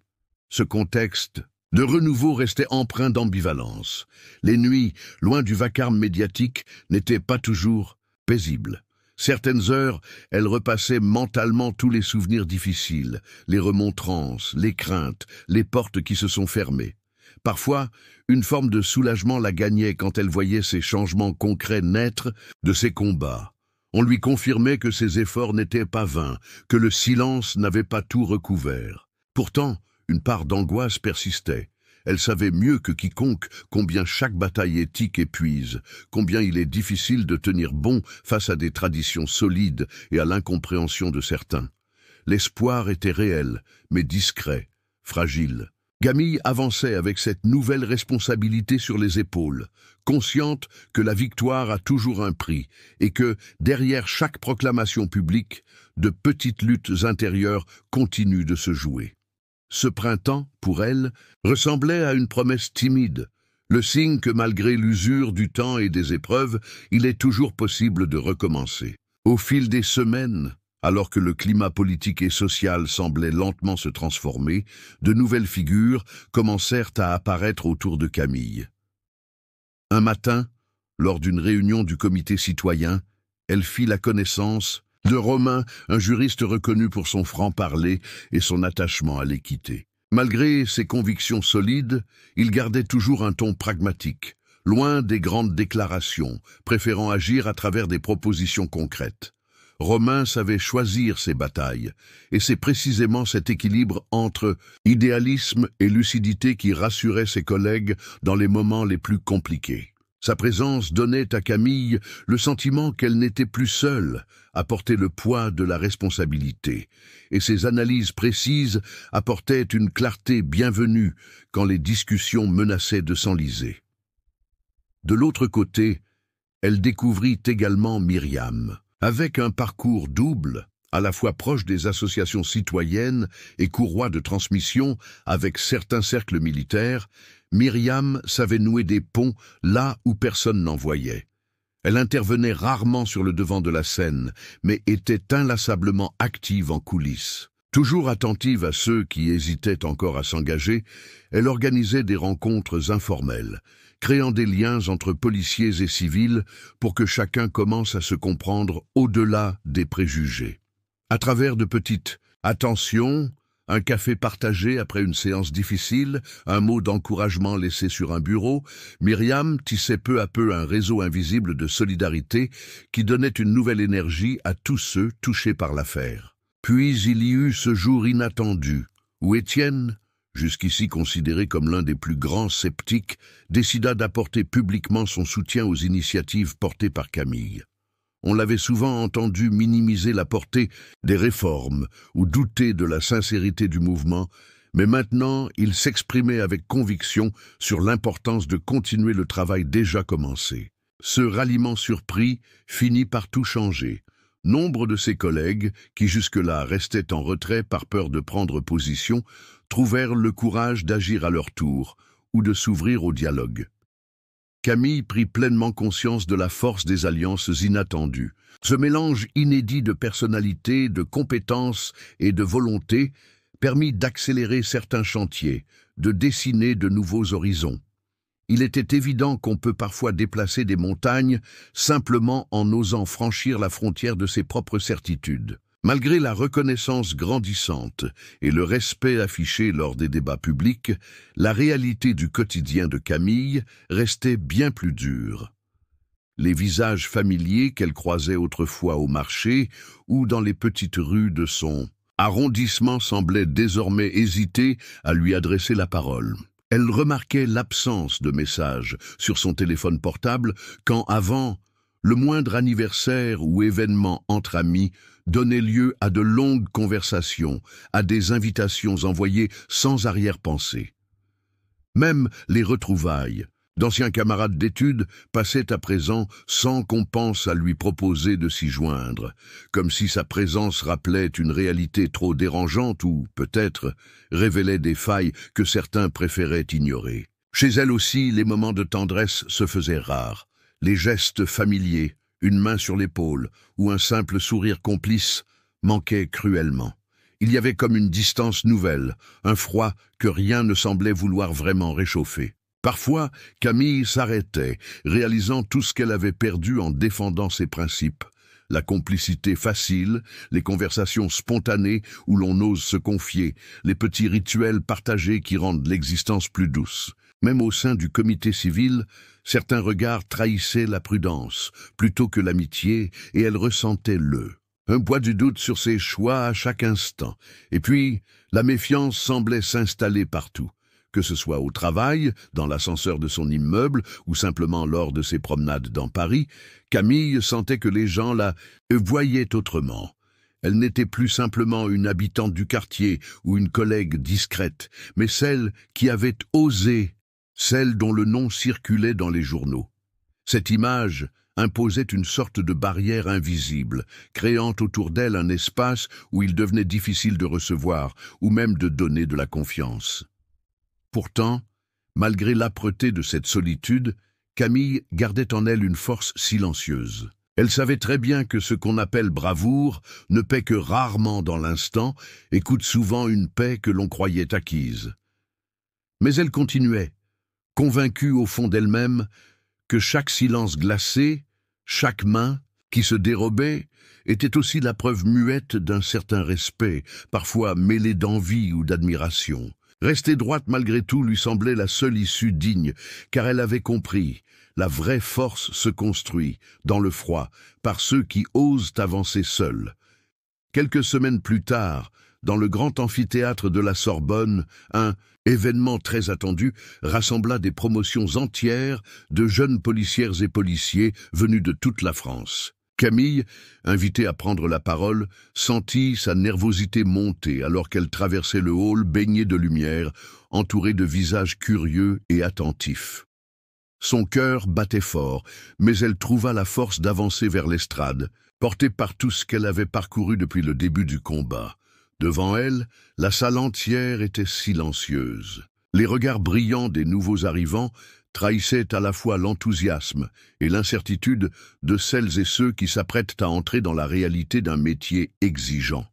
ce contexte de renouveau restait empreint d'ambivalence. Les nuits, loin du vacarme médiatique, n'étaient pas toujours paisibles. Certaines heures, elle repassait mentalement tous les souvenirs difficiles, les remontrances, les craintes, les portes qui se sont fermées. Parfois, une forme de soulagement la gagnait quand elle voyait ces changements concrets naître de ses combats. On lui confirmait que ses efforts n'étaient pas vains, que le silence n'avait pas tout recouvert. Pourtant, une part d'angoisse persistait. Elle savait mieux que quiconque combien chaque bataille éthique épuise, combien il est difficile de tenir bon face à des traditions solides et à l'incompréhension de certains. L'espoir était réel, mais discret, fragile. Camille avançait avec cette nouvelle responsabilité sur les épaules, consciente que la victoire a toujours un prix et que, derrière chaque proclamation publique, de petites luttes intérieures continuent de se jouer. Ce printemps, pour elle, ressemblait à une promesse timide, le signe que malgré l'usure du temps et des épreuves, il est toujours possible de recommencer. Au fil des semaines, alors que le climat politique et social semblait lentement se transformer, de nouvelles figures commencèrent à apparaître autour de Camille. Un matin, lors d'une réunion du comité citoyen, elle fit la connaissance de Romain, un juriste reconnu pour son franc-parler et son attachement à l'équité. Malgré ses convictions solides, il gardait toujours un ton pragmatique, loin des grandes déclarations, préférant agir à travers des propositions concrètes. Romain savait choisir ses batailles, et c'est précisément cet équilibre entre idéalisme et lucidité qui rassurait ses collègues dans les moments les plus compliqués. Sa présence donnait à Camille le sentiment qu'elle n'était plus seule à porter le poids de la responsabilité, et ses analyses précises apportaient une clarté bienvenue quand les discussions menaçaient de s'enliser. De l'autre côté, elle découvrit également Myriam. Avec un parcours double, à la fois proche des associations citoyennes et courroie de transmission avec certains cercles militaires, Myriam savait nouer des ponts là où personne n'en voyait. Elle intervenait rarement sur le devant de la scène, mais était inlassablement active en coulisses. Toujours attentive à ceux qui hésitaient encore à s'engager, elle organisait des rencontres informelles, créant des liens entre policiers et civils pour que chacun commence à se comprendre au-delà des préjugés. À travers de petites « attentions », un café partagé après une séance difficile, un mot d'encouragement laissé sur un bureau, Myriam tissait peu à peu un réseau invisible de solidarité qui donnait une nouvelle énergie à tous ceux touchés par l'affaire. Puis il y eut ce jour inattendu, où Étienne, jusqu'ici considéré comme l'un des plus grands sceptiques, décida d'apporter publiquement son soutien aux initiatives portées par Camille. On l'avait souvent entendu minimiser la portée des réformes ou douter de la sincérité du mouvement, mais maintenant il s'exprimait avec conviction sur l'importance de continuer le travail déjà commencé. Ce ralliement surpris finit par tout changer. Nombre de ses collègues, qui jusque-là restaient en retrait par peur de prendre position, trouvèrent le courage d'agir à leur tour ou de s'ouvrir au dialogue. Camille prit pleinement conscience de la force des alliances inattendues. Ce mélange inédit de personnalité, de compétences et de volonté permit d'accélérer certains chantiers, de dessiner de nouveaux horizons. Il était évident qu'on peut parfois déplacer des montagnes simplement en osant franchir la frontière de ses propres certitudes. Malgré la reconnaissance grandissante et le respect affiché lors des débats publics, la réalité du quotidien de Camille restait bien plus dure. Les visages familiers qu'elle croisait autrefois au marché ou dans les petites rues de son arrondissement semblaient désormais hésiter à lui adresser la parole. Elle remarquait l'absence de messages sur son téléphone portable quand, avant, le moindre anniversaire ou événement entre amis donnait lieu à de longues conversations, à des invitations envoyées sans arrière-pensée. Même les retrouvailles d'anciens camarades d'études passaient à présent sans qu'on pense à lui proposer de s'y joindre, comme si sa présence rappelait une réalité trop dérangeante ou, peut-être, révélait des failles que certains préféraient ignorer. Chez elle aussi, les moments de tendresse se faisaient rares. Les gestes familiers, une main sur l'épaule ou un simple sourire complice manquaient cruellement. Il y avait comme une distance nouvelle, un froid que rien ne semblait vouloir vraiment réchauffer. Parfois, Camille s'arrêtait, réalisant tout ce qu'elle avait perdu en défendant ses principes. La complicité facile, les conversations spontanées où l'on ose se confier, les petits rituels partagés qui rendent l'existence plus douce. Même au sein du comité civil, certains regards trahissaient la prudence, plutôt que l'amitié, et elle ressentait un poids du doute sur ses choix à chaque instant. Et puis, la méfiance semblait s'installer partout, que ce soit au travail, dans l'ascenseur de son immeuble, ou simplement lors de ses promenades dans Paris. Camille sentait que les gens la voyaient autrement. Elle n'était plus simplement une habitante du quartier ou une collègue discrète, mais celle qui avait osé, celle dont le nom circulait dans les journaux. Cette image imposait une sorte de barrière invisible, créant autour d'elle un espace où il devenait difficile de recevoir ou même de donner de la confiance. Pourtant, malgré l'âpreté de cette solitude, Camille gardait en elle une force silencieuse. Elle savait très bien que ce qu'on appelle bravoure ne paie que rarement dans l'instant et coûte souvent une paix que l'on croyait acquise. Mais elle continuait, convaincue au fond d'elle-même que chaque silence glacé, chaque main qui se dérobait, était aussi la preuve muette d'un certain respect, parfois mêlé d'envie ou d'admiration. Rester droite malgré tout lui semblait la seule issue digne, car elle avait compris, la vraie force se construit, dans le froid, par ceux qui osent avancer seuls. Quelques semaines plus tard, dans le grand amphithéâtre de la Sorbonne, un événement très attendu rassembla des promotions entières de jeunes policières et policiers venus de toute la France. Camille, invitée à prendre la parole, sentit sa nervosité monter alors qu'elle traversait le hall baigné de lumière, entourée de visages curieux et attentifs. Son cœur battait fort, mais elle trouva la force d'avancer vers l'estrade, portée par tout ce qu'elle avait parcouru depuis le début du combat. Devant elle, la salle entière était silencieuse. Les regards brillants des nouveaux arrivants trahissaient à la fois l'enthousiasme et l'incertitude de celles et ceux qui s'apprêtent à entrer dans la réalité d'un métier exigeant.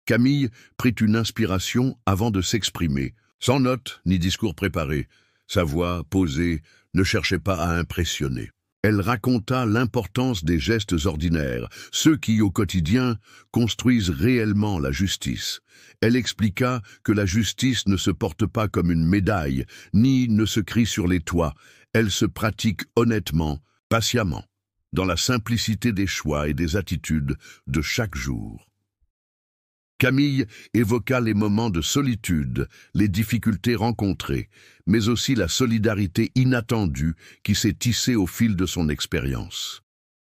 Camille prit une inspiration avant de s'exprimer, sans notes ni discours préparés. Sa voix, posée, ne cherchait pas à impressionner. Elle raconta l'importance des gestes ordinaires, ceux qui, au quotidien, construisent réellement la justice. Elle expliqua que la justice ne se porte pas comme une médaille, ni ne se crie sur les toits. Elle se pratique honnêtement, patiemment, dans la simplicité des choix et des attitudes de chaque jour. Camille évoqua les moments de solitude, les difficultés rencontrées, mais aussi la solidarité inattendue qui s'est tissée au fil de son expérience.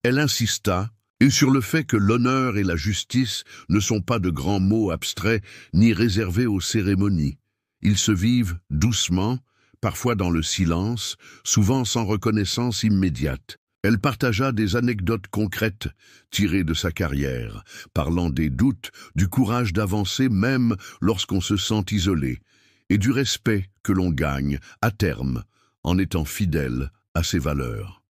Elle insista sur le fait que l'honneur et la justice ne sont pas de grands mots abstraits ni réservés aux cérémonies. Ils se vivent doucement, parfois dans le silence, souvent sans reconnaissance immédiate. Elle partagea des anecdotes concrètes tirées de sa carrière, parlant des doutes, du courage d'avancer même lorsqu'on se sent isolé, et du respect que l'on gagne, à terme, en étant fidèle à ses valeurs.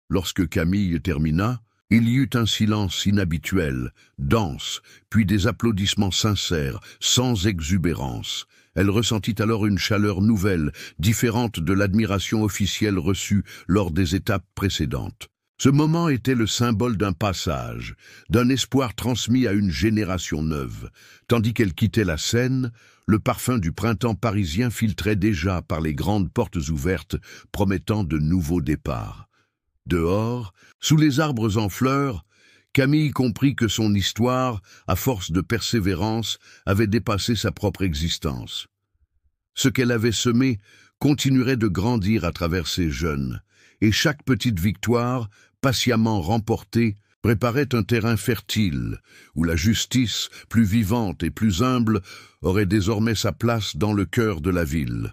Lorsque Camille termina, il y eut un silence inhabituel, dense, puis des applaudissements sincères, sans exubérance. Elle ressentit alors une chaleur nouvelle, différente de l'admiration officielle reçue lors des étapes précédentes. Ce moment était le symbole d'un passage, d'un espoir transmis à une génération neuve. Tandis qu'elle quittait la scène, le parfum du printemps parisien filtrait déjà par les grandes portes ouvertes, promettant de nouveaux départs. Dehors, sous les arbres en fleurs, Camille comprit que son histoire, à force de persévérance, avait dépassé sa propre existence. Ce qu'elle avait semé continuerait de grandir à travers ces jeunes, et chaque petite victoire, patiemment remportée, préparait un terrain fertile, où la justice, plus vivante et plus humble, aurait désormais sa place dans le cœur de la ville.